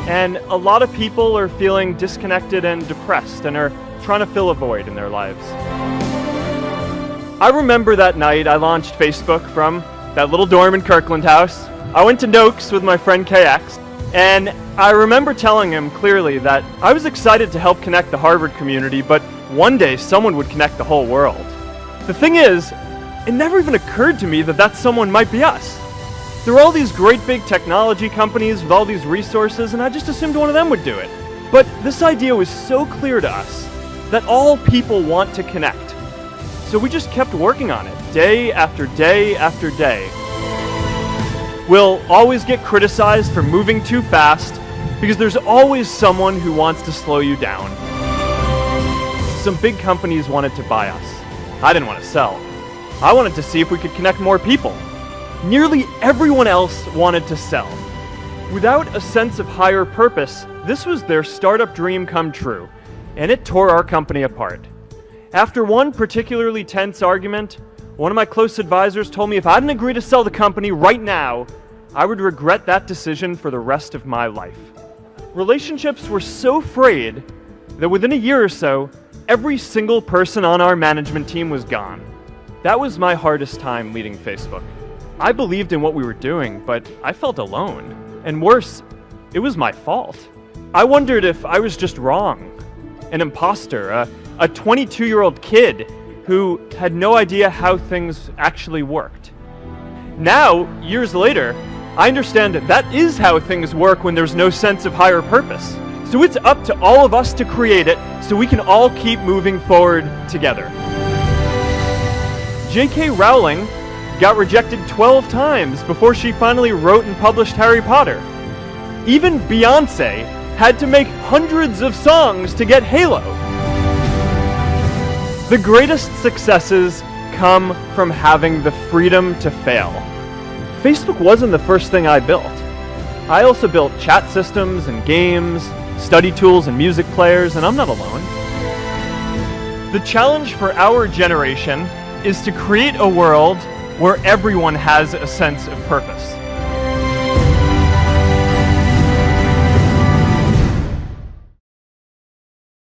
And a lot of people are feeling disconnected and depressed and are trying to fill a void in their lives. I remember that night I launched Facebook from that little dorm in Kirkland House. I went to Noakes with my friend KX, and I remember telling him clearly that I was excited to help connect the Harvard community, but one day someone would connect the whole world. The thing is, it never even occurred to me that that someone might be us. There were all these great big technology companies with all these resources, and I just assumed one of them would do it. But this idea was so clear to us that all people want to connect. So we just kept working on it, day after day after day. We'll always get criticized for moving too fast, because there's always someone who wants to slow you down. Some big companies wanted to buy us. I didn't want to sell. I wanted to see if we could connect more people. Nearly everyone else wanted to sell. Without a sense of higher purpose, this was their startup dream come true, and it tore our company apart. After one particularly tense argument, one of my close advisors told me if I didn't agree to sell the company right now, I would regret that decision for the rest of my life. Relationships were so frayed that within a year or so, every single person on our management team was gone. That was my hardest time leading Facebook. I believed in what we were doing, but I felt alone. And worse, it was my fault. I wondered if I was just wrong. An imposter, a 22-year-old kid who had no idea how things actually worked. Now, years later, I understand that is how things work when there's no sense of higher purpose. So it's up to all of us to create it so we can all keep moving forward together. J.K. Rowling got rejected 12 times before she finally wrote and published Harry Potter. Even Beyoncé had to make hundreds of songs to get Halo. The greatest successes come from having the freedom to fail. Facebook wasn't the first thing I built. I also built chat systems and games, study tools and music players, and I'm not alone. The challenge for our generation is to create a world where everyone has a sense of purpose.